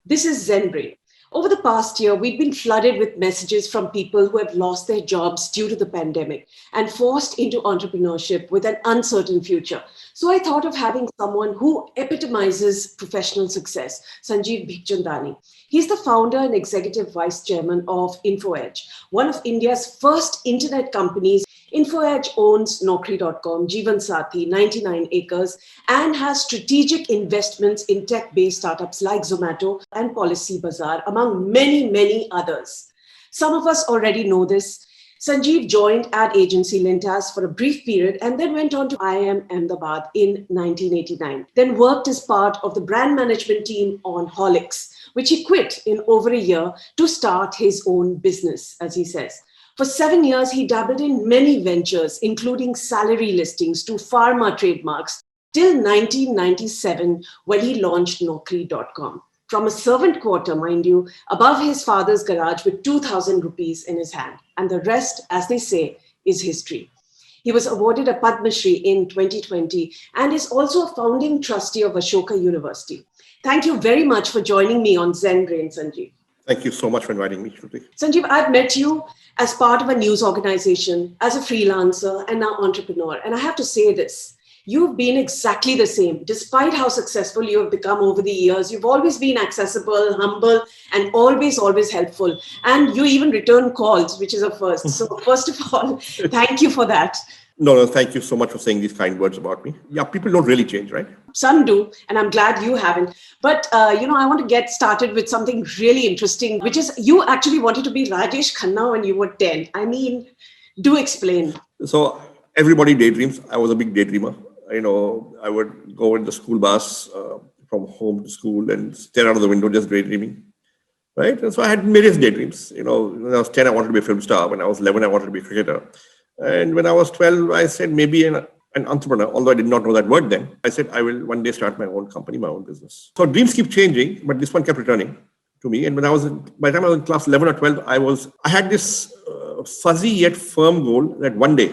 This is Zen-Brain. Over the past year, we've been flooded with messages from people who have lost their jobs due to the pandemic and forced into entrepreneurship with an uncertain future. So I thought of having someone who epitomizes professional success, Sanjeev Bikhchandani. He's the founder and executive vice chairman of InfoEdge, one of India's first internet companies. InfoEdge owns naukri.com, Jeevan Sathi, 99 acres, and has strategic investments in tech-based startups like Zomato and PolicyBazaar, among many, many others. Some of us already know this. Sanjeev joined ad agency Lintas for a brief period and then went on to IIM Ahmedabad in 1989. Then worked as part of the brand management team on Horlicks, which he quit in over a year to start his own business, as he says. For 7 years, he dabbled in many ventures, including salary listings to pharma trademarks, till 1997, when he launched naukri.com. From a servant quarter, mind you, above his father's garage with 2,000 rupees in his hand. And the rest, as they say, is history. He was awarded a Padma Shri in 2020 and is also a founding trustee of Ashoka University. Thank you very much for joining me on Zen-Brain, Sanjeev. Thank you so much for inviting me, Shruti. Sanjeev, I've met you as part of a news organization, as a freelancer, and now entrepreneur. And I have to say this, you've been exactly the same. Despite how successful you have become over the years, you've always been accessible, humble, and always helpful. And you even return calls, which is a first. So first of all, thank you for that. No, thank you so much for saying these kind words about me. Yeah, people don't really change, right? Some do, and I'm glad you haven't. But, I want to get started with something really interesting, which is you actually wanted to be Rajesh Khanna when you were 10. I mean, do explain. So everybody daydreams. I was a big daydreamer. I would go in the school bus from home to school and stare out of the window just daydreaming, right? And so I had various daydreams. When I was 10, I wanted to be a film star. When I was 11, I wanted to be a cricketer. And when I was 12, I said maybe an entrepreneur, although I did not know that word then. I said I will one day start my own company, my own business. So dreams keep changing, but this one kept returning to me. And by the time I was in class 11 or 12, I had this fuzzy yet firm goal that one day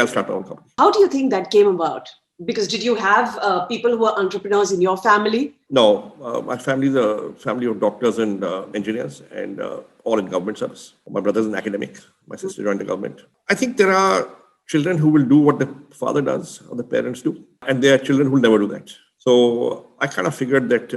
I'll start my own company. How do you think that came about? Because did you have people who are entrepreneurs in your family? No, my family is a family of doctors and engineers, and all in government service. My brother's an academic. My sister joined the government. I think there are children who will do what the father does or the parents do, and there are children who will never do that. So I kind of figured that,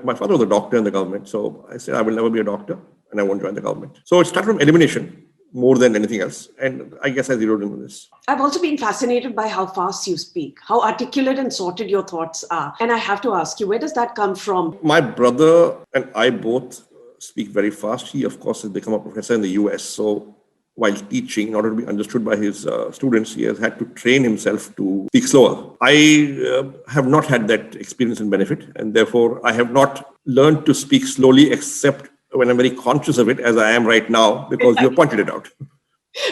my father was a doctor in the government, so I said I will never be a doctor and I won't join the government. So it started from elimination more than anything else. And I guess I zeroed in on this. I've also been fascinated by how fast you speak, how articulate and sorted your thoughts are. And I have to ask you, where does that come from? My brother and I both speak very fast. He, of course, has become a professor in the US. So while teaching, in order to be understood by his students, he has had to train himself to speak slower. I have not had that experience and benefit. And therefore, I have not learned to speak slowly except when I'm very conscious of it, as I am right now, because you pointed it out.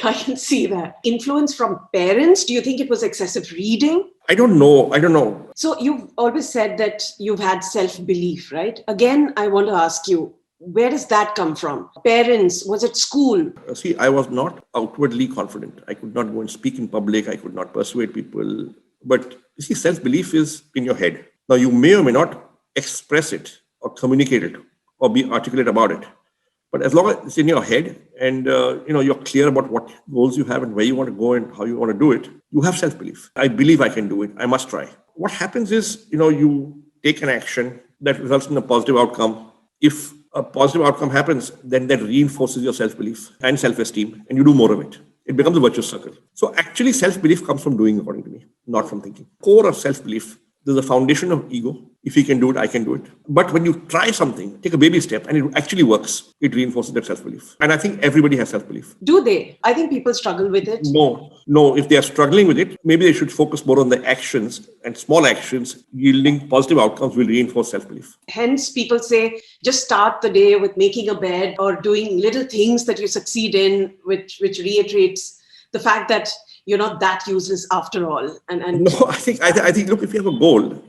I can see that. Influence from parents? Do you think it was excessive reading? I don't know. So you've always said that you've had self-belief, right? Again, I want to ask you, where does that come from? Parents? Was it school? See, I was not outwardly confident. I could not go and speak in public. I could not persuade people. But you see, self-belief is in your head. Now, you may or may not express it or communicate it or be articulate about it. But as long as it's in your head and you're clear about what goals you have and where you want to go and how you want to do it, you have self-belief. I believe I can do it. I must try. What happens is, you take an action that results in a positive outcome. If a positive outcome happens, then that reinforces your self-belief and self-esteem, and you do more of it. It becomes a virtuous circle. So actually, self-belief comes from doing, according to me, not from thinking. Core of self-belief, there's a foundation of ego. If he can do it, I can do it. But when you try something, take a baby step, and it actually works, it reinforces that self-belief. And I think everybody has self-belief. Do they? I think people struggle with it. No. If they are struggling with it, maybe they should focus more on the actions, and small actions yielding positive outcomes will reinforce self-belief. Hence, people say, just start the day with making a bed or doing little things that you succeed in, which reiterates the fact that you're not that useless after all. And no, I think, look, if you have a goal,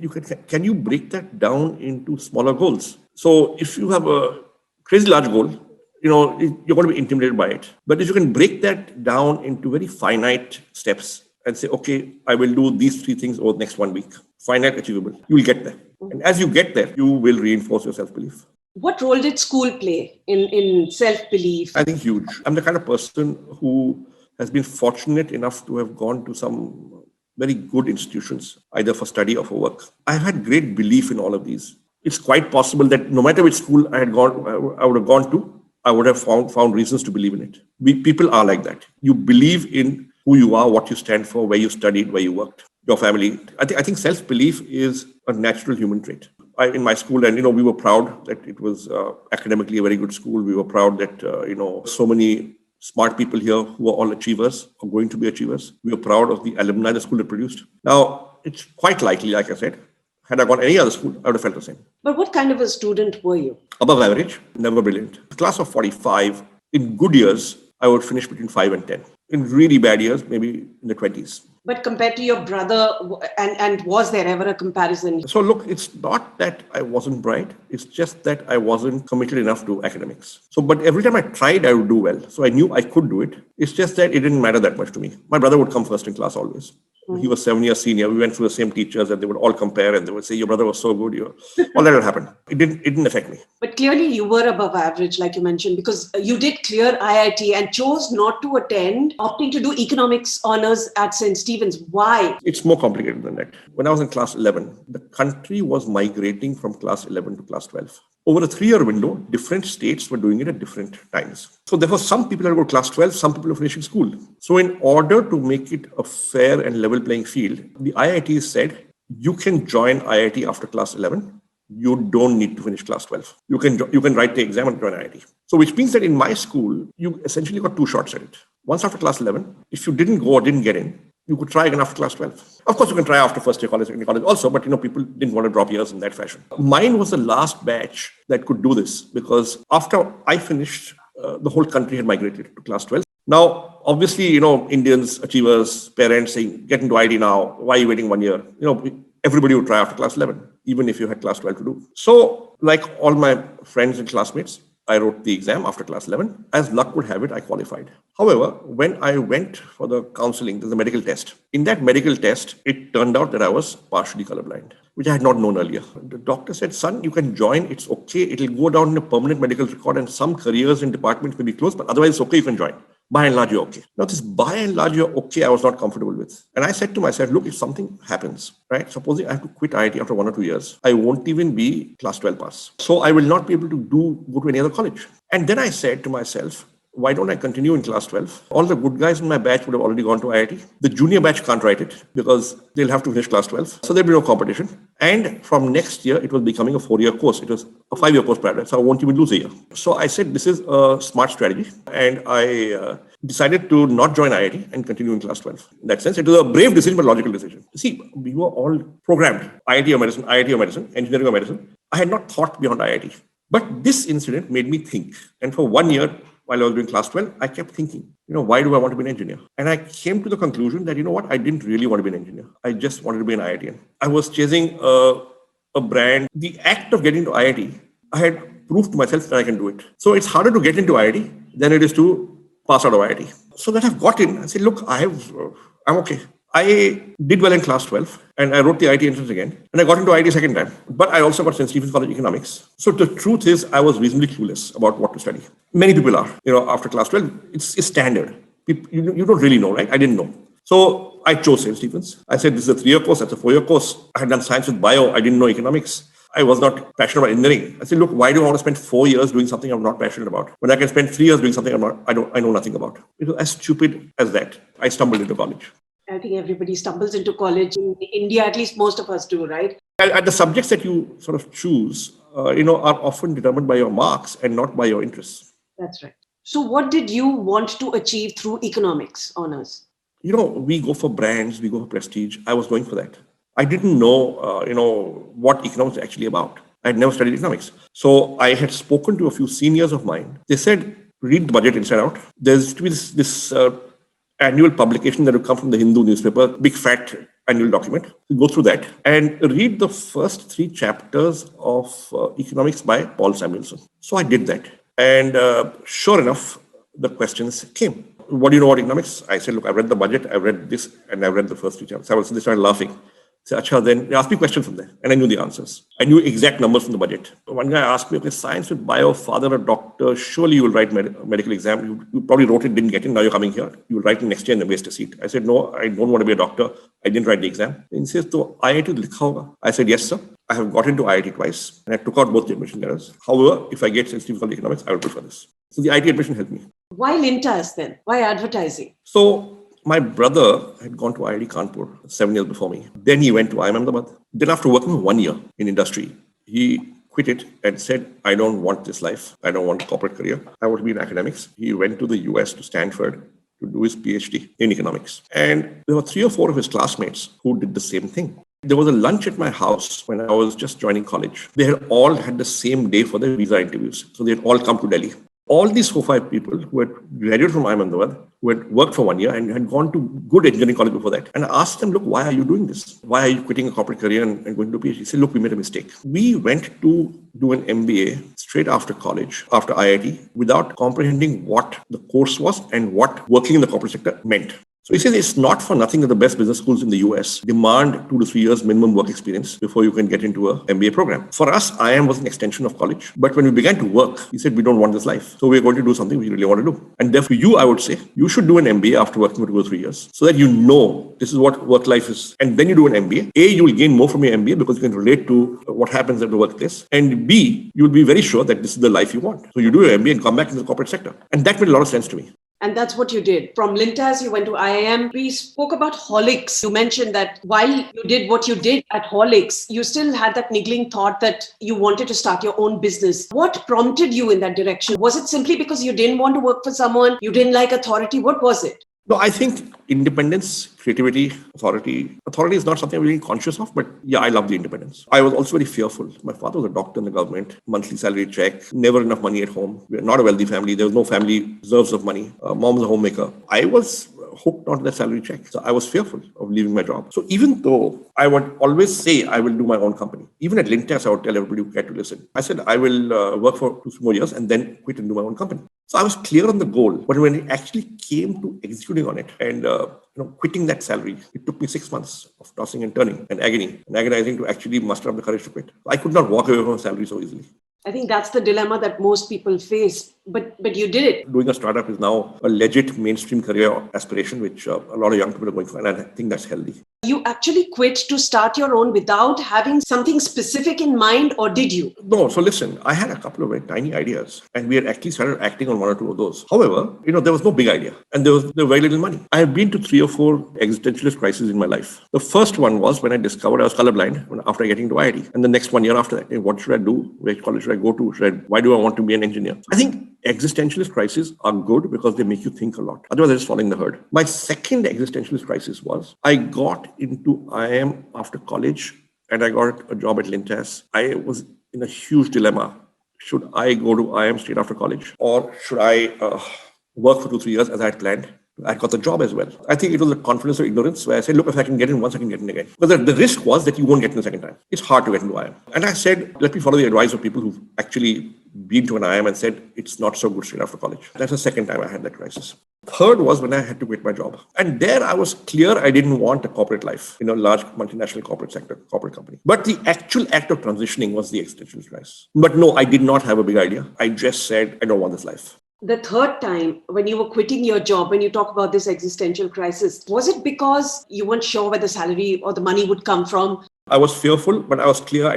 can you break that down into smaller goals? So if you have a crazy large goal, you're going to be intimidated by it. But if you can break that down into very finite steps, and say, okay, I will do these 3 things over the next 1 week. Finite, achievable. You will get there. And as you get there, you will reinforce your self-belief. What role did school play in self-belief? I think huge. I'm the kind of person who has been fortunate enough to have gone to some very good institutions, either for study or for work. I've had great belief in all of these. It's quite possible that no matter which school I would have gone to, I would have found reasons to believe in it. People are like that. You believe in who you are, what you stand for, where you studied, where you worked, your family. I think self-belief is a natural human trait. In my school, and we were proud that it was academically a very good school. We were proud that so many smart people here who are all achievers are going to be achievers. We were proud of the alumni the school had produced. Now, it's quite likely, like I said, had I gone any other school, I would have felt the same. But what kind of a student were you? Above average, never brilliant. Class of 45, in good years, I would finish between 5 and 10. In really bad years, maybe in the 20s. But compared to your brother, and was there ever a comparison? So look, it's not that I wasn't bright. It's just that I wasn't committed enough to academics. But every time I tried, I would do well. So I knew I could do it. It's just that it didn't matter that much to me. My brother would come first in class always. He was 7 years senior. We went through the same teachers and they would all compare and they would say, your brother was so good. All that would happen. It didn't affect me. But clearly you were above average, like you mentioned, because you did clear IIT and chose not to attend, opting to do economics honors at St. Stephen's. Why? It's more complicated than that. When I was in class 11, the country was migrating from class 11 to class 12. Over a 3-year window, different states were doing it at different times. So therefore, some people had to go to class 12, some people were finishing school. So in order to make it a fair and level playing field, the IIT said, you can join IIT after class 11. You don't need to finish class 12. You can write the exam and join IIT. So which means that in my school, you essentially got 2 shots at it. Once after class 11, if you didn't go or didn't get in, you could try again after class 12. Of course, you can try after first year college, second year college also, but people didn't want to drop years in that fashion. Mine was the last batch that could do this because after I finished, the whole country had migrated to class 12. Now, obviously, Indians, achievers, parents saying, get into IIT now. Why are you waiting 1 year? Everybody would try after class 11, even if you had class 12 to do. So like all my friends and classmates, I wrote the exam after class 11. As luck would have it, I qualified. However, when I went for the counseling, there's a medical test. In that medical test, it turned out that I was partially colorblind, which I had not known earlier. The doctor said, son, you can join. It's okay. It'll go down in a permanent medical record and some careers and departments may be closed, but otherwise it's okay. You can join. By and large, you're okay. Now, this by and large, you're okay, I was not comfortable with. And I said to myself, look, if something happens, right? Supposing I have to quit IIT after 1 or 2 years, I won't even be class 12 pass. So I will not be able to go to any other college. And then I said to myself, why don't I continue in class 12? All the good guys in my batch would have already gone to IIT. The junior batch can't write it because they'll have to finish class 12. So there'll be no competition. And from next year, it was becoming a 4-year course. It was a 5-year course prior. So I won't even lose a year. So I said, this is a smart strategy. And I decided to not join IIT and continue in class 12. In that sense, it was a brave decision, but logical decision. See, we were all programmed. IIT or medicine, engineering or medicine. I had not thought beyond IIT. But this incident made me think. And for 1 year, while I was doing class 12, I kept thinking, why do I want to be an engineer? And I came to the conclusion that, I didn't really want to be an engineer. I just wanted to be an IITian. I was chasing a brand. The act of getting to IIT, I had proved to myself that I can do it. So it's harder to get into IIT than it is to pass out of IIT. So that I've got in, I said, look, I'm okay. I did well in class 12 and I wrote the IIT entrance again and I got into IIT second time. But I also got St. Stephen's College Economics. So the truth is I was reasonably clueless about what to study. Many people are, after class 12, it's standard. You don't really know, right? I didn't know. So I chose St. Stephen's. I said, this is a 3-year course. That's a 4-year course. I had done science with bio. I didn't know economics. I was not passionate about engineering. I said, look, why do I want to spend 4 years doing something I'm not passionate about when I can spend 3 years doing something I know nothing about? It was as stupid as that. I stumbled into college. I think everybody stumbles into college. In India, at least most of us do, right? And the subjects that you sort of choose, are often determined by your marks and not by your interests. That's right. So what did you want to achieve through economics honors? We go for brands, we go for prestige. I was going for that. I didn't know, what economics is actually about. I had never studied economics. So I had spoken to a few seniors of mine. They said, read the budget inside out. There's to be this annual publication that will come from the Hindu newspaper, big fat annual document. You go through that and read the first 3 chapters of economics by Paul Samuelson. So I did that. And sure enough, the questions came. what do you know about economics? I said, look, I've read the budget, I've read this, and I've read the first two chapters. So they started laughing. So, Acha, then they asked me questions from there, and I knew the answers. I knew exact numbers from the budget. One guy asked me, okay, science with bio, father a doctor, surely you will write medical exam. You probably wrote it, didn't get it, now you're coming here. You will write it next year and then waste a seat. I said, no, I don't want to be a doctor. I didn't write the exam. And he says, so IIT likha hoga? I said, yes, sir. I have got into IIT twice, and I took out both the admission letters. However, if I get sensitive for economics, I will prefer this. So the IT admission helped me. Why Lintas then? Why advertising? So my brother had gone to IIT Kanpur 7 years before me. Then he went to IIM Ahmedabad. Then after working for 1 year in industry, he quit it and said, I don't want this life. I don't want a corporate career. I want to be in academics. He went to the US, to Stanford, to do his PhD in economics. And there were 3 or 4 of his classmates who did the same thing. There was a lunch at my house when I was just joining college. They had all had the same day for their visa interviews. So they had all come to Delhi. All these 4-5 people who had graduated from IIM Ahmedabad, who had worked for 1 year and had gone to good engineering college before that, and I asked them, look, why are you doing this? Why are you quitting a corporate career and going to PhD? He said, look, we made a mistake. We went to do an MBA straight after college, after IIT, without comprehending what the course was and what working in the corporate sector meant. So he says it's not for nothing that the best business schools in the US demand 2 to 3 years minimum work experience before you can get into an MBA program. For us, IIM was an extension of college. But when we began to work, he said, we don't want this life. So we're going to do something we really want to do. And therefore, I would say, you should do an MBA after working for 2 or 3 years so that you know this is what work life is. And then you do an MBA. A, you will gain more from your MBA because you can relate to what happens at the workplace. And B, you will be very sure that this is the life you want. So you do your MBA and come back into the corporate sector. And that made a lot of sense to me. And that's what you did. From Lintas, you went to IIM. We spoke about Horlicks. You mentioned that while you did what you did at Horlicks, you still had that niggling thought that you wanted to start your own business. What prompted you in that direction? Was it simply because you didn't want to work for someone? You didn't like authority? What was it? No, I think independence, creativity, authority. Authority is not something I'm really conscious of, but yeah, I love the independence. I was also very fearful. My father was a doctor in the government, monthly salary check, never enough money at home. We're not a wealthy family. There was no family reserves of money. Mom was a homemaker. I was hooked onto that salary check. So I was fearful of leaving my job. So even though I would always say I will do my own company, even at Lintas, I would tell everybody who cared to listen. I said I will work for 2 more years and then quit and do my own company. So I was clear on the goal, but when it actually came to executing on it and quitting that salary, it took me 6 months of tossing and turning and agony and agonizing to actually muster up the courage to quit. I could not walk away from a salary so easily. I think that's the dilemma that most people face, but you did it. Doing a startup is now a legit mainstream career aspiration, which a lot of young people are going for, and I think that's healthy. You actually quit to start your own without having something specific in mind, or did you? No. So listen, I had a couple of very tiny ideas and we had actually started acting on 1 or 2 of those. However, there was no big idea and there was very little money. I have been to 3 or 4 existentialist crises in my life. The first one was when I discovered I was colorblind after getting to IIT. And the next 1 year after that, what should I do? Which college should I go to? Why do I want to be an engineer? I think existentialist crises are good because they make you think a lot. Otherwise, they're just following the herd. My second existentialist crisis was I got into IIM after college and I got a job at Lintas. I was in a huge dilemma. Should I go to IIM straight after college or should I work for 2-3 years as I had planned? I got the job as well. I think it was a confidence or ignorance where I said, look, if I can get in once, I can get in again. But the risk was that you won't get in the second time. It's hard to get into IIM. And I said, let me follow the advice of people who've actually been to an IIM and said, it's not so good straight after college. That's the second time I had that crisis. Third was when I had to quit my job. And there I was clear I didn't want a corporate life in a large multinational corporate sector, corporate company. But the actual act of transitioning was the existential crisis. But no, I did not have a big idea. I just said, I don't want this life. The third time, when you were quitting your job, when you talk about this existential crisis, was it because you weren't sure where the salary or the money would come from? I was fearful, but I was clear.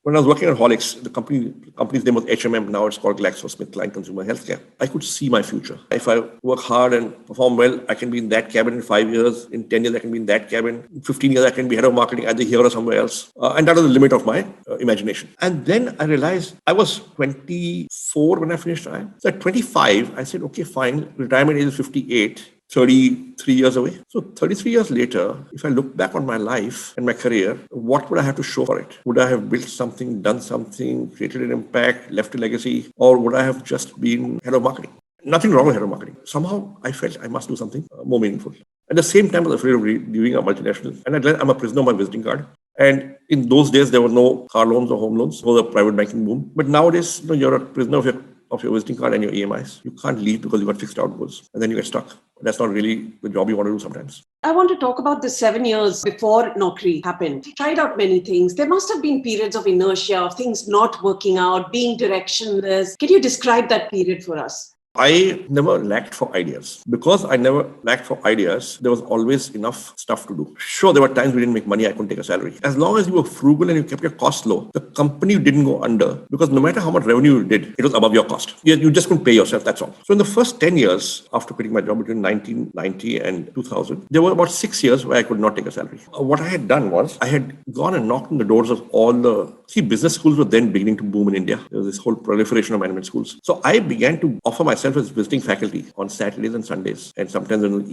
When I was working at Horlicks, the company's name was HMM. Now it's called GlaxoSmithKline Consumer Healthcare. I could see my future. If I work hard and perform well, I can be in that cabin in 5 years. In 10 years, I can be in that cabin. In 15 years, I can be head of marketing either here or somewhere else. And that was the limit of my imagination. And then I realized I was 24 when I finished IIM. So at 25, I said, okay, fine. Retirement age is 58. 33 years away. So 33 years later, if I look back on my life and my career, what would I have to show for it? Would I have built something, done something, created an impact, left a legacy, or would I have just been head of marketing? Nothing wrong with head of marketing. Somehow I felt I must do something more meaningful. At the same time, I was afraid of leaving a multinational. And I'm a prisoner of my visiting card. And in those days, there were no car loans or home loans. It was a private banking boom. But nowadays, you're a prisoner of your of your visiting card and your EMIs. You can't leave because you've got fixed outgoes and then you get stuck. That's not really the job you want to do sometimes. I want to talk about the 7 years before Naukri happened. You tried out many things. There must have been periods of inertia, of things not working out, being directionless. Can you describe that period for us? I never lacked for ideas. Because I never lacked for ideas, there was always enough stuff to do. Sure, there were times we didn't make money, I couldn't take a salary. As long as you were frugal and you kept your costs low, the company didn't go under because no matter how much revenue you did, it was above your cost. You just couldn't pay yourself, that's all. So in the first 10 years after quitting my job between 1990 and 2000, there were about 6 years where I could not take a salary. What I had done was I had gone and knocked on the doors of all the business schools were then beginning to boom in India. There was this whole proliferation of management schools. So I began to offer myself as visiting faculty on Saturdays and Sundays, and sometimes on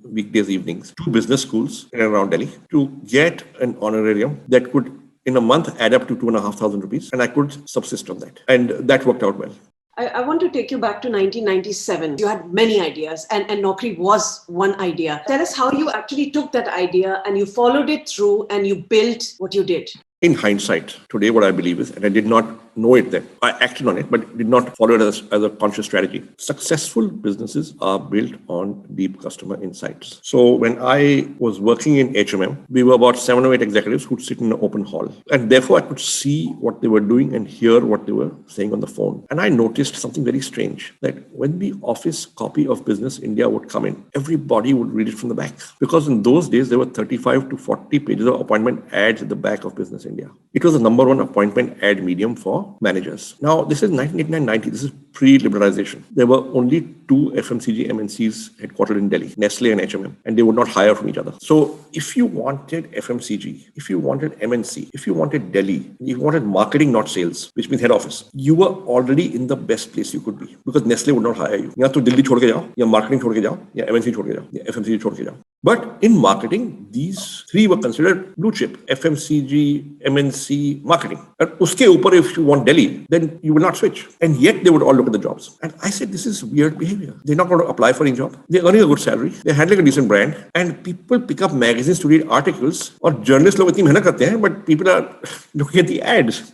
weekdays evenings, to business schools in and around Delhi to get an honorarium that could, in a month, add up to 2,500 rupees, and I could subsist on that. And that worked out well. I want to take you back to 1997. You had many ideas and Naukri was one idea. Tell us how you actually took that idea and you followed it through and you built what you did. In hindsight, today what I believe is, and I did not know it then, I acted on it, but did not follow it as a conscious strategy. Successful businesses are built on deep customer insights. So when I was working in HMM, we were about 7 or 8 executives who'd sit in an open hall. And therefore I could see what they were doing and hear what they were saying on the phone. And I noticed something very strange, that when the office copy of Business India would come in, everybody would read it from the back. Because in those days, there were 35 to 40 pages of appointment ads at the back of Business India. It was the number one appointment ad medium for managers. Now, this is 1989-90. This is pre-liberalization. There were only 2 FMCG MNCs headquartered in Delhi, Nestle and HMM, and they would not hire from each other. So if you wanted FMCG, if you wanted MNC, if you wanted Delhi, if you wanted marketing, not sales, which means head office, you were already in the best place you could be because Nestle would not hire you. या तो दिल्ली छोड़ के जाओ, या marketing छोड़ के जाओ, या MNC छोड़ के जाओ, या FMCG छोड़ के जाओ. But in marketing, these 3 were considered blue chip: FMCG, MNC, marketing. And uske upar, if you want Delhi, then you will not switch. And yet they would all look at the jobs. And I said, this is weird behavior. They're not going to apply for any job. They're earning a good salary. They're handling a decent brand. And people pick up magazines to read articles. Or journalists log itni mehnat karte hain, but people are looking at the ads.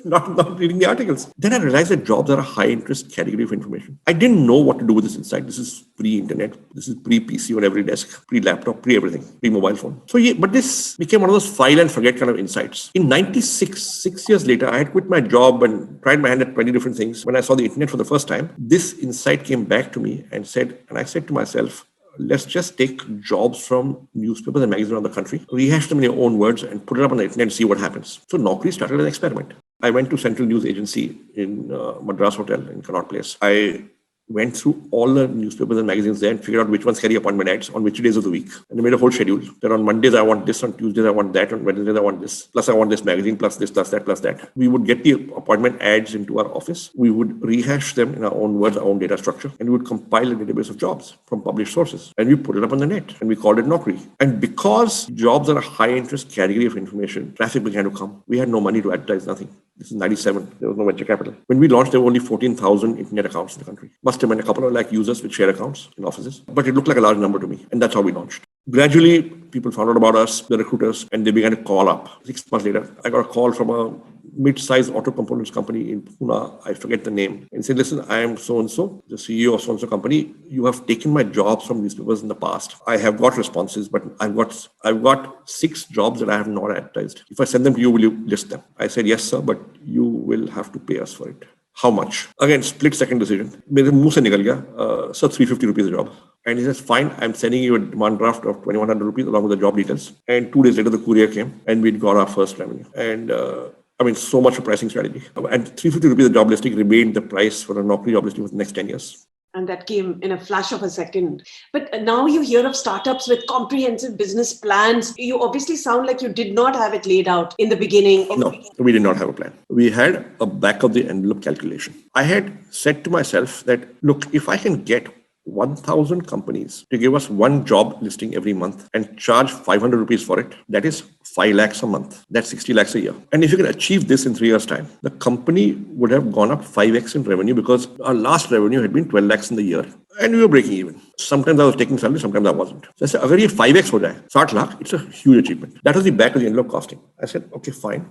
Not reading the articles. Then I realized that jobs are a high interest category of information. I didn't know what to do with this insight. This is pre-internet. This is pre-PC on every desk, pre-laptop, pre-everything, pre-mobile phone. So but this became one of those file and forget kind of insights. In 96, 6 years later, I had quit my job and tried my hand at 20 different things. When I saw the internet for the first time, this insight came back to me and I said to myself, let's just take jobs from newspapers and magazines around the country, rehash them in your own words and put it up on the internet and see what happens. So Naukri started as an experiment. I went to Central News Agency in Madras Hotel in Connaught Place. I went through all the newspapers and magazines there and figured out which ones carry appointment ads on which days of the week. And they made a whole schedule. That on Mondays I want this, on Tuesdays I want that, on Wednesdays I want this, plus I want this magazine, plus this, plus that, plus that. We would get the appointment ads into our office. We would rehash them in our own words, our own data structure, and we would compile a database of jobs from published sources. And we put it up on the net and we called it Naukri. And because jobs are a high interest category of information, traffic began to come. We had no money to advertise, nothing. This is 97. There was no venture capital. When we launched, there were only 14,000 internet accounts in the country. Must have been a couple of lakh users with share accounts in offices. But it looked like a large number to me. And that's how we launched. Gradually, people found out about us, the recruiters, and they began to call up. 6 months later, I got a call from a mid-sized auto components company in Pune. I forget the name. And said, listen, I am so-and-so, the CEO of so-and-so company. You have taken my jobs from newspapers in the past. I have got responses, but I've got 6 jobs that I have not advertised. If I send them to you, will you list them? I said, yes, sir, but you will have to pay us for it. How much? Again, split-second decision. मेरे मुंह से निकल गया, sir, 350 rupees a job. And he says, fine, I'm sending you a demand draft of 2,100 rupees along with the job details. And 2 days later, the courier came and we'd got our first revenue. And so much for pricing strategy. And 350 rupees a job listing remained the price for a Naukri job listing for the next 10 years. And that came in a flash of a second. But now you hear of startups with comprehensive business plans. You obviously sound like you did not have it laid out in the beginning. No, we did not have a plan. We had a back of the envelope calculation. I had said to myself that, look, if I can get 1,000 companies to give us one job listing every month and charge 500 rupees for it, that is 5 lakhs a month. That's 60 lakhs a year. And if you can achieve this in 3 years' time, the company would have gone up 5x in revenue because our last revenue had been 12 lakhs in the year. And we were breaking even. Sometimes I was taking salary, sometimes I wasn't. So I said, if ये 5x हो जाए, 60 lakh, it's a huge achievement. That was the back of the envelope costing. I said, okay, fine.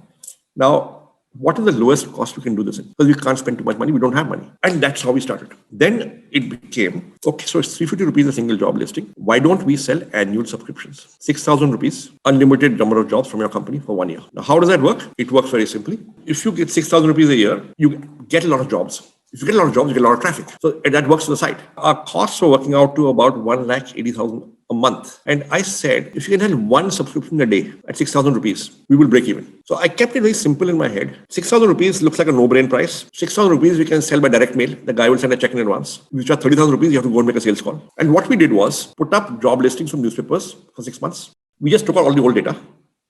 Now, what is the lowest cost we can do this in? Because we can't spend too much money. We don't have money. And that's how we started. Then it became, okay, so it's 350 rupees a single job listing. Why don't we sell annual subscriptions? 6,000 rupees, unlimited number of jobs from your company for 1 year. Now, how does that work? It works very simply. If you get 6,000 rupees a year, you get a lot of jobs. If you get a lot of jobs, you get a lot of traffic. So that works to the side. Our costs were working out to about 1,80,000 a month. And I said, if you can have one subscription a day at 6,000 rupees, we will break even. So I kept it very simple in my head. 6,000 rupees looks like a no-brain price. 6,000 rupees we can sell by direct mail. The guy will send a check in advance. Which are 30,000 rupees, you have to go and make a sales call. And what we did was put up job listings from newspapers for 6 months. We just took out all the old data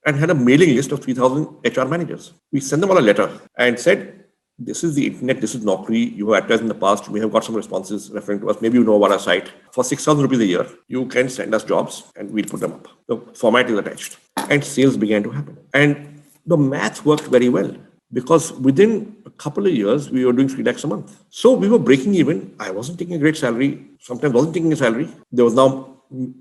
and had a mailing list of 3,000 HR managers. We sent them all a letter and said, this is the internet, this is Naukri. You have advertised in the past. You may have got some responses referring to us. Maybe you know about our site. For 6,000 rupees a year, you can send us jobs and we'll put them up. The format is attached. And sales began to happen. And the math worked very well because within a couple of years, we were doing 3 lakhs a month. So we were breaking even. I wasn't taking a great salary. Sometimes wasn't taking a salary. There was now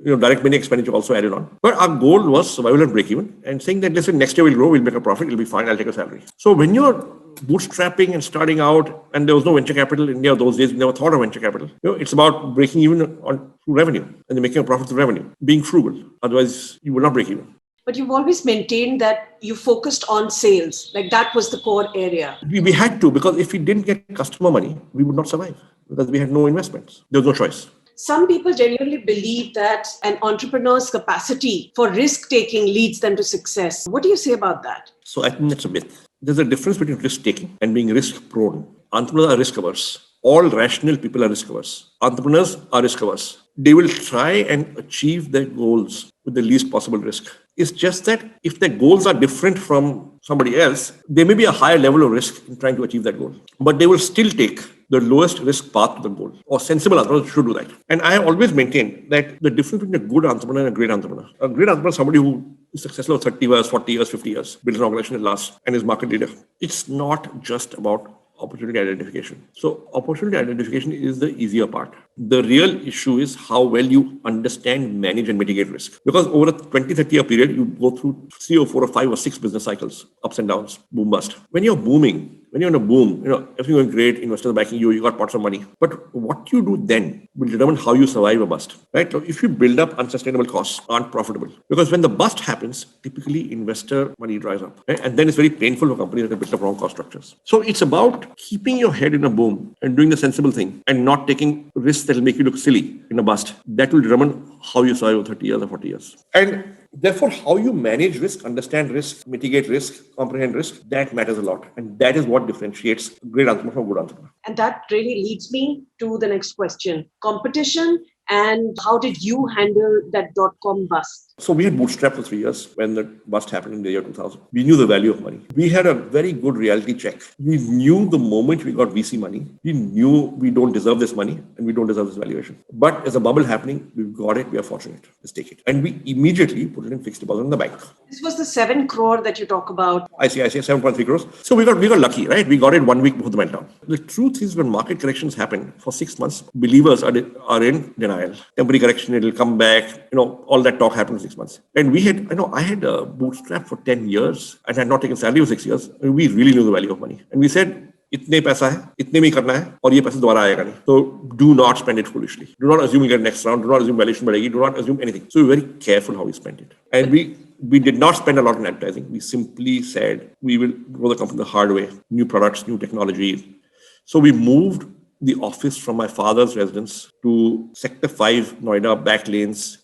direct money expenditure also added on. But our goal was survival and break even and saying that, listen, next year we'll grow, we'll make a profit, it'll be fine, I'll take a salary. So when you're bootstrapping and starting out, and there was no venture capital in India those days, we never thought of venture capital. It's about breaking even through revenue and then making a profit through revenue, being frugal. Otherwise, you will not break even. But you've always maintained that you focused on sales. Like that was the core area. We had to, because if we didn't get customer money, we would not survive because we had no investments. There was no choice. Some people genuinely believe that an entrepreneur's capacity for risk-taking leads them to success. What do you say about that? So I think that's a myth. There's a difference between risk-taking and being risk-prone. Entrepreneurs are risk-averse. All rational people are risk-averse. Entrepreneurs are risk-averse. They will try and achieve their goals with the least possible risk. It's just that if their goals are different from somebody else, there may be a higher level of risk in trying to achieve that goal. But they will still take the lowest risk path to the goal, or sensible entrepreneurs should do that. And I have always maintained that the difference between a good entrepreneur and a great entrepreneur is somebody who is successful for 30 years, 40 years, 50 years, builds an organization at last and is market leader. It's not just about opportunity identification. So opportunity identification is the easier part. The real issue is how well you understand, manage and mitigate risk. Because over a 20, 30 year period, you go through 3 or 4 or 5 or 6 business cycles, ups and downs, boom, bust. When you're booming, when you're in a boom, everything going great, investors are backing you, you got pots of money. But what you do then will determine how you survive a bust, right? So if you build up unsustainable costs, aren't profitable. Because when the bust happens, typically investor money dries up. Right? And then it's very painful for companies that have built up wrong cost structures. So it's about keeping your head in a boom and doing the sensible thing and not taking risks that will make you look silly in a bust. That will determine how you survive 30 years or 40 years. And therefore, how you manage risk, understand risk, mitigate risk, comprehend risk, that matters a lot. And that is what differentiates a great entrepreneur from a good entrepreneur. And that really leads me to the next question. Competition, and how did you handle that .com bust? So we had bootstrapped for 3 years when the bust happened in the year 2000. We knew the value of money. We had a very good reality check. We knew the moment we got VC money, we knew we don't deserve this money and we don't deserve this valuation. But as a bubble happening, we've got it, we are fortunate. Let's take it. And we immediately put it in fixed deposit in the bank. This was the 7 crore that you talk about. I see 7.3 crores. So we got lucky, right? We got it 1 week before the meltdown. The truth is when market corrections happen for 6 months, believers are in denial. Temporary correction, it'll come back. All that talk happened in 6 months. And we had, I had bootstrapped for 10 years and had not taken salary for 6 years. And we really knew the value of money. And we said, इतने पैसा है, इतने में ही करना है और ये पैसा दोबारा आएगा नहीं. So do not spend it foolishly. Do not assume you get next round. Do not assume valuation बढ़ेगी. Do not assume anything. So we're very careful how we spend it. And we did not spend a lot in advertising. We simply said we will grow the company the hard way. New products, new technology. So we moved the office from my father's residence to Sector 5, Noida, back lanes,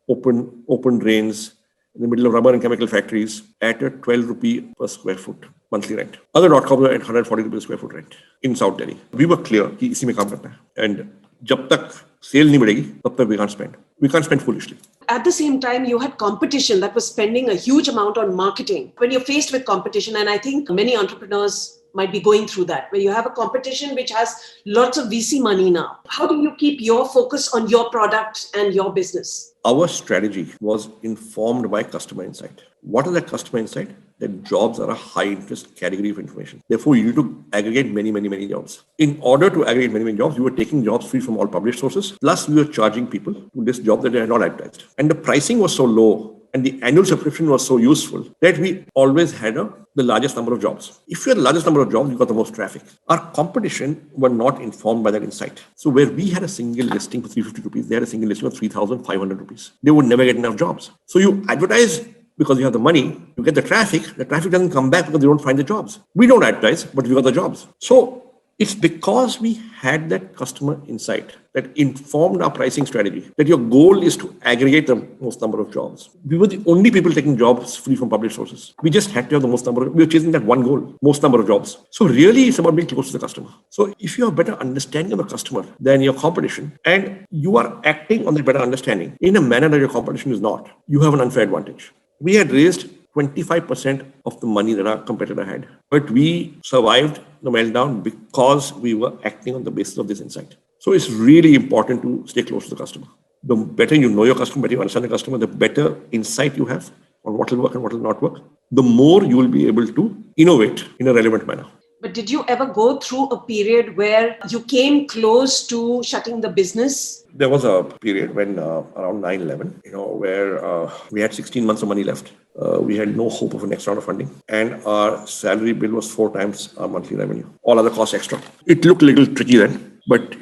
open drains, in the middle of rubber and chemical factories at a 12 rupee per square foot monthly rent. Other .com were at 140 rupees square foot rent in South Delhi. We were clear कि इसी में काम करना है. And जब तक sale नहीं बढ़ेगी, तब तक we can't spend. We can't spend foolishly. At the same time, you had competition that was spending a huge amount on marketing. When you're faced with competition, and I think many entrepreneurs might be going through that, where you have a competition which has lots of VC money now. How do you keep your focus on your product and your business? Our strategy was informed by customer insight. What is that customer insight? That jobs are a high interest category of information. Therefore, you need to aggregate many jobs. In order to aggregate many jobs, you were taking jobs free from all published sources. Plus, we were charging people to list jobs that they had not advertised. And the pricing was so low And the annual subscription was so useful that we always had the largest number of jobs. If you had the largest number of jobs, you got the most traffic. Our competition were not informed by that insight. So where we had a single listing for 350 rupees, they had a single listing of 3,500 rupees. They would never get enough jobs. So you advertise because you have the money, you get the traffic doesn't come back because they don't find the jobs. We don't advertise, but we got the jobs. So it's because we had that customer insight that informed our pricing strategy, that your goal is to aggregate the most number of jobs. We were the only people taking jobs free from published sources. We just had to have the most number. We were chasing that one goal, most number of jobs. So really, it's about being close to the customer. So if you have better understanding of the customer than your competition, and you are acting on the better understanding in a manner that your competition is not, you have an unfair advantage. We had raised 25% of the money that our competitor had. But we survived the meltdown because we were acting on the basis of this insight. So it's really important to stay close to the customer. The better you know your customer, better you understand the customer, the better insight you have on what will work and what will not work, the more you will be able to innovate in a relevant manner. But did you ever go through a period where you came close to shutting the business? There was a period when around 9/11, where we had 16 months of money left. We had no hope of a next round of funding. And our salary bill was 4 times our monthly revenue. All other costs extra. It looked a little tricky then. But,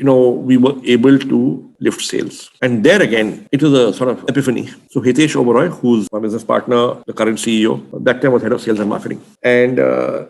we were able to lift sales. And there again, it was a sort of epiphany. So Hitesh Oberoi, who's my business partner, the current CEO, that time was head of sales and marketing. And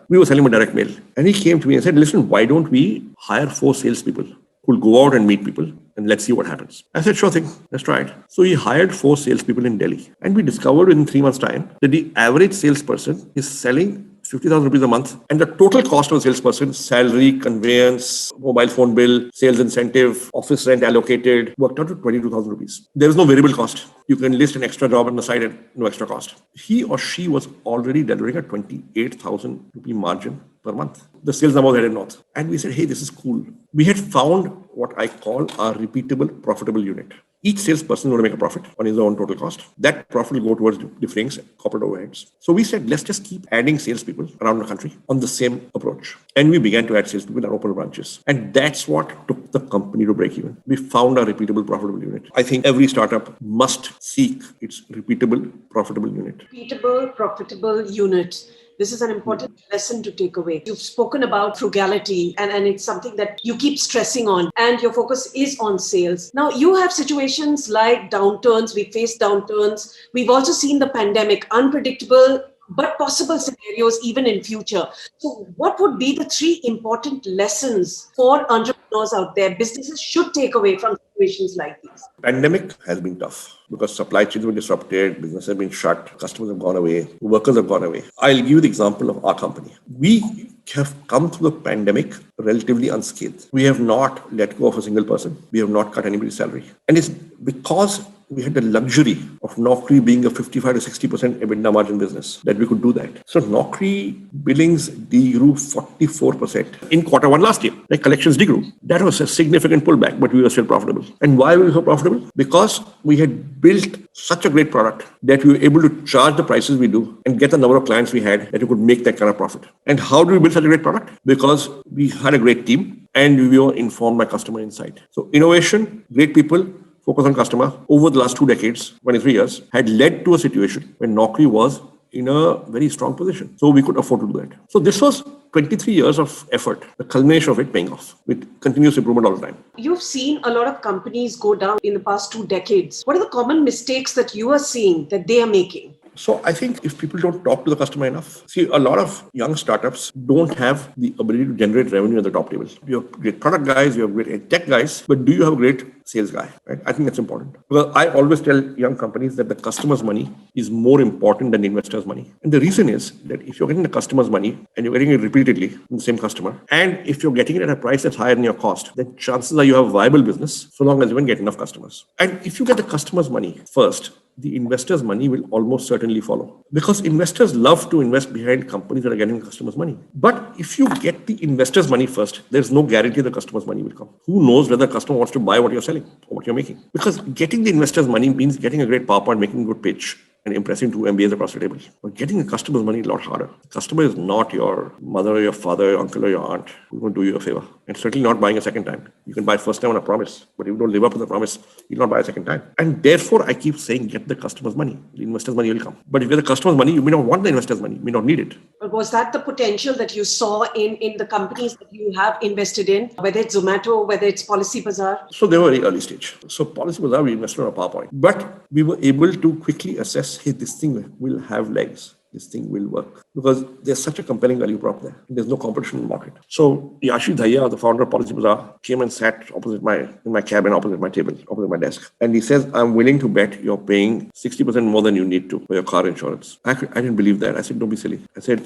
we were selling him a direct mail. And he came to me and said, listen, why don't we hire 4 salespeople who'll go out and meet people and let's see what happens. I said, sure thing, let's try it. So he hired 4 salespeople in Delhi. And we discovered in 3 months' time that the average salesperson is selling 50,000 rupees a month, and the total cost of a salesperson, salary, conveyance, mobile phone bill, sales incentive, office rent allocated, worked out to 22,000 rupees. There is no variable cost. You can list an extra job on the side at no extra cost. He or she was already delivering a 28,000 rupee margin per month. The sales numbers headed north. And we said, hey, this is cool. We had found what I call our repeatable, profitable unit. Each salesperson will make a profit on his own total cost. That profit will go towards defraying corporate overheads. So we said, let's just keep adding salespeople around the country on the same approach. And we began to add salespeople and open branches. And that's what took the company to break even. We found our repeatable, profitable unit. I think every startup must seek its repeatable, profitable unit. Repeatable, profitable unit. This is an important lesson to take away. You've spoken about frugality and it's something that you keep stressing on, and your focus is on sales. Now, you have situations like downturns. We face downturns. We've also seen the pandemic, unpredictable but possible scenarios even in future. So what would be the 3 important lessons for entrepreneurs out there, businesses should take away from situations like these? Pandemic has been tough because supply chains were disrupted, business has been shut, customers have gone away, workers have gone away. I'll give you the example of our company. We have come through the pandemic relatively unscathed. We have not let go of a single person. We have not cut anybody's salary. And it's because we had the luxury of Naukri being a 55 to 60% EBITDA margin business that we could do that. So Naukri billings degrew 44% in quarter 1 last year. Like collections degrew. That was a significant pullback, but we were still profitable. And why were we so profitable? Because we had built such a great product that we were able to charge the prices we do and get the number of clients we had that we could make that kind of profit. And how do we build such a great product? Because we had a great team and we were informed by customer insight. So innovation, great people, focus on customer over the last 2 decades, 23 years, had led to a situation when Naukri was in a very strong position. So we could afford to do that. So this was 23 years of effort, the culmination of it paying off with continuous improvement all the time. You've seen a lot of companies go down in the past 2 decades. What are the common mistakes that you are seeing that they are making? So I think if people don't talk to the customer enough, see, a lot of young startups don't have the ability to generate revenue at the top table. You have great product guys, you have great tech guys, but do you have a great sales guy? Right? I think that's important. Because I always tell young companies that the customer's money is more important than the investor's money. And the reason is that if you're getting the customer's money and you're getting it repeatedly from the same customer, and if you're getting it at a price that's higher than your cost, then chances are you have a viable business so long as you can get enough customers. And if you get the customer's money first, the investor's money will almost certainly follow. Because investors love to invest behind companies that are getting customers' money. But if you get the investor's money first, there's no guarantee the customer's money will come. Who knows whether the customer wants to buy what you're selling or what you're making? Because getting the investor's money means getting a great PowerPoint, making a good pitch, and impressing two MBAs across the table. But getting a customer's money is a lot harder. The customer is not your mother or your father, your uncle or your aunt who's going to do you a favor. And certainly not buying a second time. You can buy first time on a promise, but if you don't live up to the promise, you'll not buy a second time. And therefore, I keep saying, get the customer's money. The investor's money will come. But if you get the customer's money, you may not want the investor's money. You may not need it. But was that the potential that you saw in the companies that you have invested in, whether it's Zomato, whether it's PolicyBazaar? So they were very early stage. So PolicyBazaar, we invested on a PowerPoint. But we were able to quickly assess, hey, this thing will have legs. This thing will work because there's such a compelling value prop there. There's no competition in the market. So Yashi Dhaya, the founder of PolicyBazaar, came and sat in my cabin, opposite my table, opposite my desk. And he says, I'm willing to bet you're paying 60% more than you need to for your car insurance. I didn't believe that. I said, don't be silly. I said,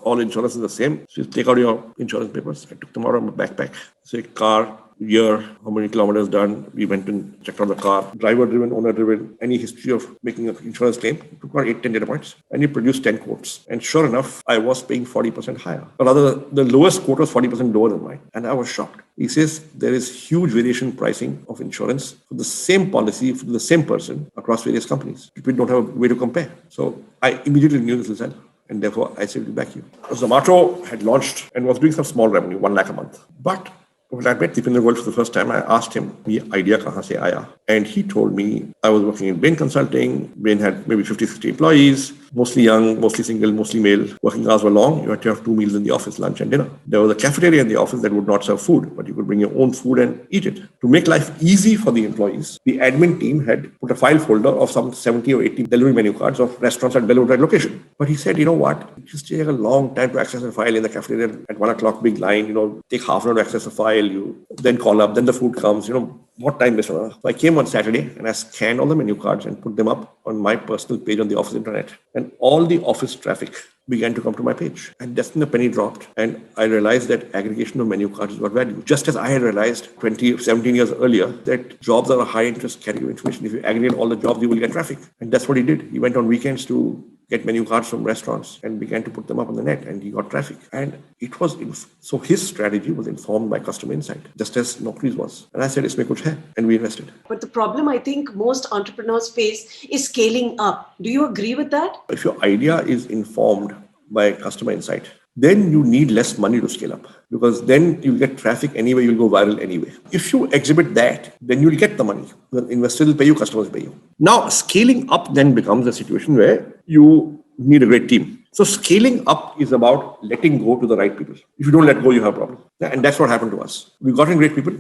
all insurance is the same. So you take out your insurance papers. I took them out of my backpack. Say, car, year, how many kilometers done. We went and checked out the car, driver driven, owner driven, any history of making an insurance claim. It took about 8-10 data points and he produced 10 quotes. And sure enough, I was paying 40% higher. Or rather, the lowest quote was 40% lower than mine. And I was shocked. He says there is huge variation in pricing of insurance for the same policy for the same person across various companies. We don't have a way to compare. So I immediately knew this will sell. And therefore, I said, we'll back you. Zomato had launched and was doing some small revenue, 1 lakh a month. But when I met Deepinder Goyal for the first time, I asked him, "Ye idea kahan se aaya?" And he told me, I was working in Bain Consulting. Bain had maybe 50, 60 employees, mostly young, mostly single, mostly male. Working hours were long. You had to have 2 meals in the office, lunch and dinner. There was a cafeteria in the office that would not serve food, but you could bring your own food and eat it. To make life easy for the employees, the admin team had put a file folder of some 70 or 80 delivery menu cards of restaurants at Bellwood location. But he said, you know what? It just takes a long time to access a file in the cafeteria at 1 o'clock, big line, take half an hour to access a file. You then call up, then the food comes, what time is it? So I came on Saturday and I scanned all the menu cards and put them up on my personal page on the office internet. And all the office traffic began to come to my page. And that's when the penny dropped. And I realized that aggregation of menu cards is what value. Just as I had realized 17 years earlier that jobs are a high interest category of information. If you aggregate all the jobs, you will get traffic. And that's what he did. He went on weekends to get menu cards from restaurants and began to put them up on the net, and he got traffic. And it was, so his strategy was informed by customer insight, just as Naukri's was. And I said, isme kuch hai, and we invested. But the problem I think most entrepreneurs face is scaling up. Do you agree with that? If your idea is informed by customer insight, then you need less money to scale up, because then you'll get traffic anyway, you'll go viral anyway. If you exhibit that, then you'll get the money. The investors will pay you, customers will pay you. Now, scaling up then becomes a situation where you need a great team. So scaling up is about letting go to the right people. If you don't let go, you have a problem. And that's what happened to us. We got in great people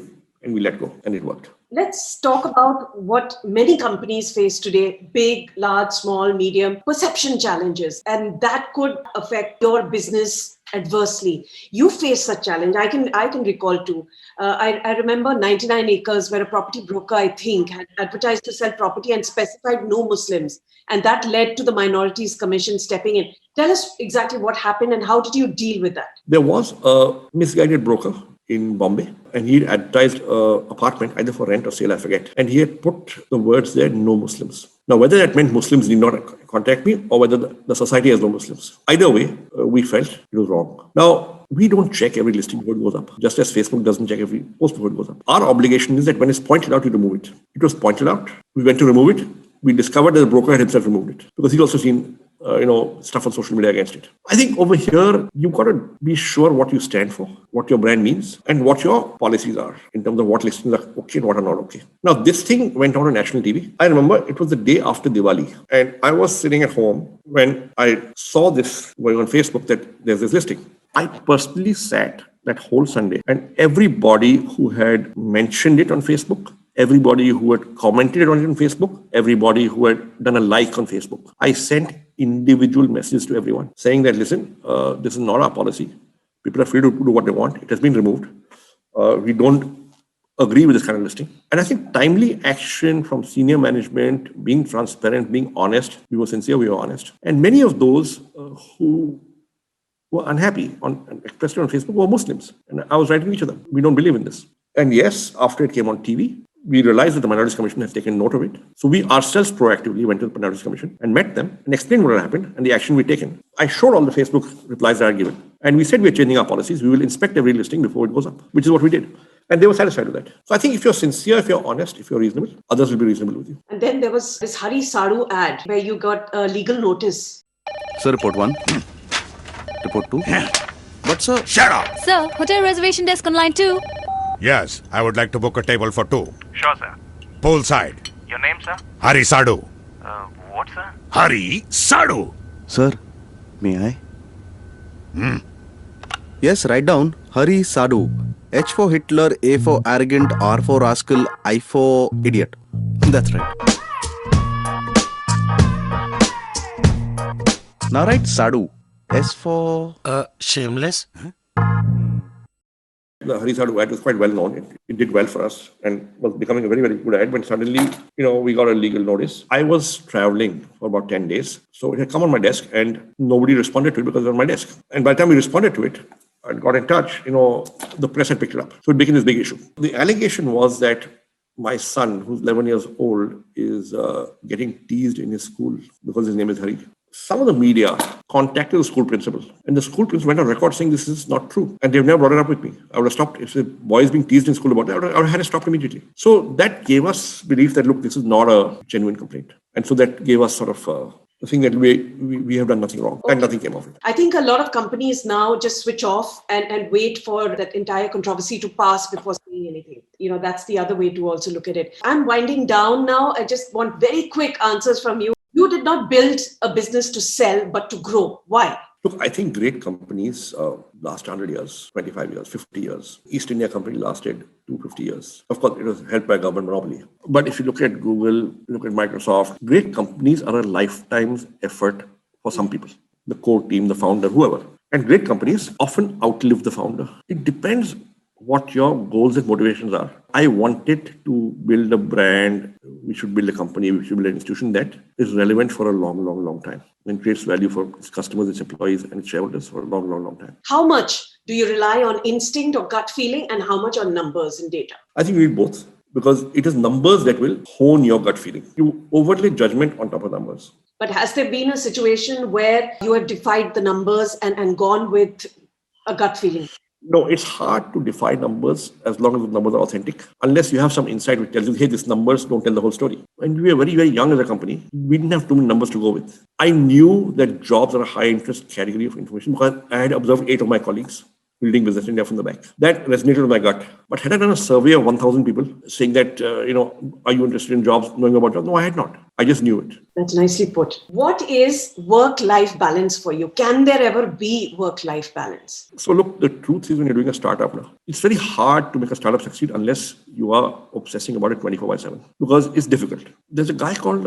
and we let go, and it worked. Let's talk about what many companies face today: big, large, small, medium, perception challenges. And that could affect your business adversely. You face such challenge. I can recall too. I remember 99 Acres, where a property broker, I think, had advertised to sell property and specified no Muslims. And that led to the Minorities Commission stepping in. Tell us exactly what happened and how did you deal with that? There was a misguided broker in Bombay, and he advertised an apartment either for rent or sale, I forget. And he had put the words there, no Muslims. Now, whether that meant Muslims need not contact me or whether the society has no Muslims, either way, we felt it was wrong. Now, we don't check every listing before it goes up, just as Facebook doesn't check every post before it goes up. Our obligation is that when it's pointed out, you remove it. It was pointed out. We went to remove it. We discovered that the broker had himself removed it because he'd also seen stuff on social media against it. I think over here, you've got to be sure what you stand for, what your brand means, and what your policies are in terms of what listings are okay and what are not okay. Now, this thing went on national TV. I remember it was the day after Diwali, and I was sitting at home when I saw this going on Facebook that there's this listing. I personally sat that whole Sunday, and everybody who had mentioned it on Facebook, everybody who had commented on it on Facebook, everybody who had done a like on Facebook, I sent individual messages to everyone saying that, listen, this is not our policy. People are free to do what they want. It has been removed. We don't agree with this kind of listing. And I think timely action from senior management, being transparent, being honest, we were sincere, we were honest. And many of those who were unhappy and expressed it on Facebook were Muslims. And I was writing to each of them. We don't believe in this. And yes, after it came on TV, we realized that the Minorities Commission has taken note of it. So we ourselves proactively went to the Minorities Commission and met them and explained what had happened and the action we'd taken. I showed all the Facebook replies that I had given. And we said we're changing our policies. We will inspect every listing before it goes up, which is what we did. And they were satisfied with that. So I think if you're sincere, if you're honest, if you're reasonable, others will be reasonable with you. And then there was this Hari Sadhu ad where you got a legal notice. Sir, report 1. Report 2. But sir... Shut up! Sir, hotel reservation desk on line 2. Yes, I would like to book a table for 2. Sure, sir. Poolside. Your name, sir? Hari Sadhu. What, sir? Hari Sadhu. Sir, may I? Yes, write down Hari Sadhu. H for Hitler, A for arrogant, R for rascal, I for idiot. That's right. Now write Sadhu. S for... Shameless? The Hari Sadhu ad was quite well known. It did well for us and was becoming a very, very good ad when suddenly, we got a legal notice. I was traveling for about 10 days. So it had come on my desk and nobody responded to it because it was on my desk. And by the time we responded to it and got in touch, the press had picked it up. So it became this big issue. The allegation was that my son, who's 11 years old, is getting teased in his school because his name is Hari. Some of the media contacted the school principal, and the school principal went on record saying this is not true. And they've never brought it up with me. I would have stopped. If the boy is being teased in school about it, I would have had to stop immediately. So that gave us belief that, look, this is not a genuine complaint. And so that gave us sort of the thing that we have done nothing wrong, and nothing came of it. I think a lot of companies now just switch off and wait for that entire controversy to pass before saying anything. That's the other way to also look at it. I'm winding down now. I just want very quick answers from you. You did not build a business to sell, but to grow. Why? Look, I think great companies last 100 years, 25 years, 50 years. East India Company lasted 250 years. Of course, it was helped by government monopoly. But if you look at Google, look at Microsoft, great companies are a lifetime's effort for some people. The core team, the founder, whoever. And great companies often outlive the founder. It depends what your goals and motivations are. I wanted to build a brand. We should build a company. We should build an institution that is relevant for a long, long, long time and creates value for its customers, its employees, and its shareholders for a long, long, long time. How much do you rely on instinct or gut feeling, and how much on numbers and data? I think you need both, because it is numbers that will hone your gut feeling. You overlay judgment on top of numbers. But has there been a situation where you have defied the numbers and gone with a gut feeling? No, it's hard to defy numbers as long as the numbers are authentic, unless you have some insight which tells you, hey, these numbers don't tell the whole story. When we were very, very young as a company, we didn't have too many numbers to go with. I knew that jobs are a high interest category of information because I had observed 8 of my colleagues building business in India from the back. That resonated with my gut. But had I done a survey of 1,000 people saying that, are you interested in jobs, knowing about jobs? No, I had not. I just knew it. That's nicely put. What is work-life balance for you? Can there ever be work-life balance? So look, the truth is when you're doing a startup now, it's very hard to make a startup succeed unless you are obsessing about it 24/7 because it's difficult. There's a guy called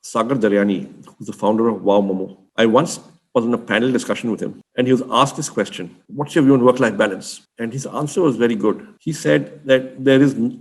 Sagar Daryani, who's the founder of Wow Momo. I once was in a panel discussion with him and he was asked this question, what's your view on work-life balance? And his answer was very good. He said that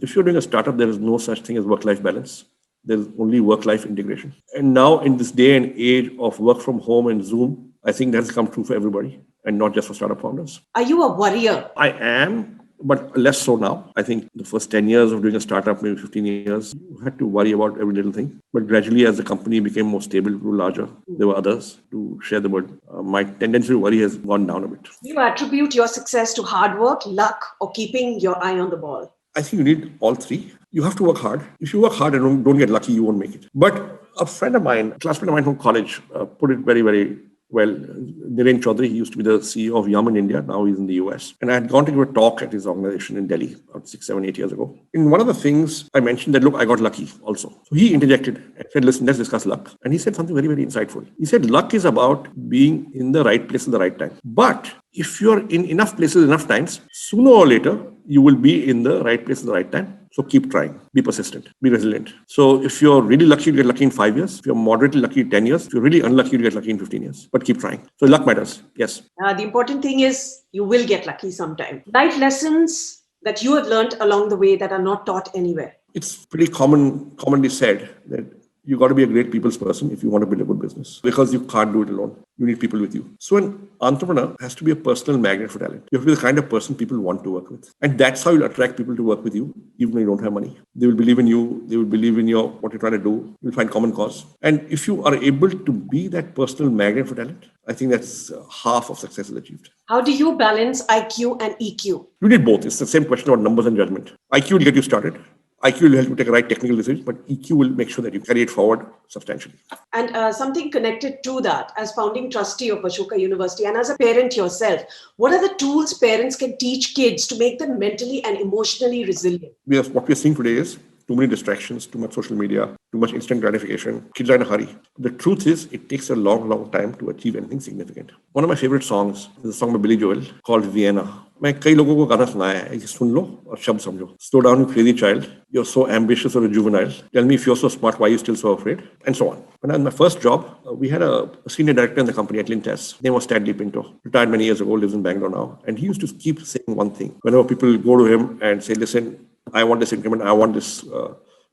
if you're doing a startup, there is no such thing as work-life balance. There's only work-life integration. And now in this day and age of work from home and Zoom, I think that's come true for everybody and not just for startup founders. Are you a worrier? I am, but less so now. I think the first 10 years of doing a startup, maybe 15 years, you had to worry about every little thing. But gradually, as the company became more stable, grew larger, there were others to share the burden. My tendency to worry has gone down a bit. Do you attribute your success to hard work, luck, or keeping your eye on the ball? I think you need all three. You have to work hard. If you work hard and don't get lucky, you won't make it. But a friend of mine, a classmate of mine from college, put it very, very well. Niren Chaudhary, he used to be the CEO of Yum in India. Now he's in the US. And I had gone to give a talk at his organization in Delhi about 6, 7, 8 years ago. In one of the things, I mentioned that, look, I got lucky also. So he interjected and said, listen, let's discuss luck. And he said something very, very insightful. He said, luck is about being in the right place at the right time. But if you're in enough places, enough times, sooner or later, you will be in the right place at the right time. So keep trying, be persistent, be resilient. So if you're really lucky, you get lucky in 5 years. If you're moderately lucky in 10 years, if you're really unlucky, you get lucky in 15 years. But keep trying. So luck matters. Yes. The important thing is you will get lucky sometime. Life lessons that you have learned along the way that are not taught anywhere. It's pretty commonly said that you got to be a great people's person if you want to build a good business because you can't do it alone. You need people with you. So an entrepreneur has to be a personal magnet for talent. You have to be the kind of person people want to work with. And that's how you'll attract people to work with you, even though you don't have money. They will believe in you. They will believe in what you're trying to do. You'll find common cause. And if you are able to be that personal magnet for talent, I think that's half of success is achieved. How do you balance IQ and EQ? You need both. It's the same question about numbers and judgment. IQ will get you started. IQ will help you take a right technical decision, but EQ will make sure that you carry it forward substantially. And something connected to that, as founding trustee of Ashoka University and as a parent yourself, what are the tools parents can teach kids to make them mentally and emotionally resilient? What we're seeing today is too many distractions, too much social media, too much instant gratification. Kids are in a hurry. The truth is, it takes a long, long time to achieve anything significant. One of my favorite songs is a song by Billy Joel called Vienna. मैं कई लोगों को गाना सुनाया है कि सुन लो और शब्द समझो. Slow down, you crazy child. You're so ambitious or juvenile. Tell me if you're so smart, why are you still so afraid? And so on. When I had my first job, we had a senior director in the company at Lintas. His name was Stanley Pinto. Retired many years ago, lives in Bangalore now. And he used to keep saying one thing. Whenever people go to him and say, listen, I want this increment, I want this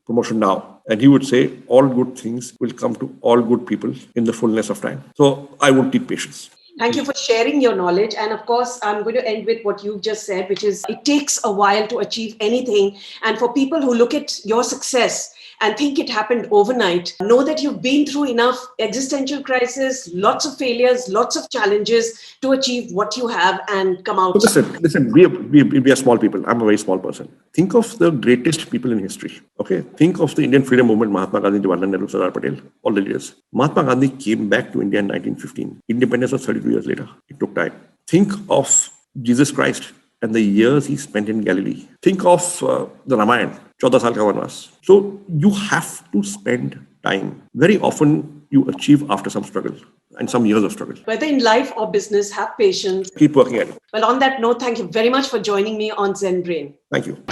promotion now. And he would say, all good things will come to all good people in the fullness of time. So I would teach patience. Thank you for sharing your knowledge. And of course, I'm going to end with what you've just said, which is it takes a while to achieve anything. And for people who look at your success and think it happened overnight, know that you've been through enough existential crisis, lots of failures, lots of challenges to achieve what you have and come out. So listen, we are small people. I'm a very small person. Think of the greatest people in history. Okay, think of the Indian freedom movement, Mahatma Gandhi, Jawaharlal Nehru, Sardar Patel, all the leaders. Mahatma Gandhi came back to India in 1915. Independence was 32 years later. It took time. Think of Jesus Christ and the years he spent in Galilee. Think of the Ramayana, 14 saal ka vanvas. So you have to spend time. Very often you achieve after some struggle and some years of struggle. Whether in life or business, have patience. Keep working at it. Well, on that note, thank you very much for joining me on Zen-Brain. Thank you.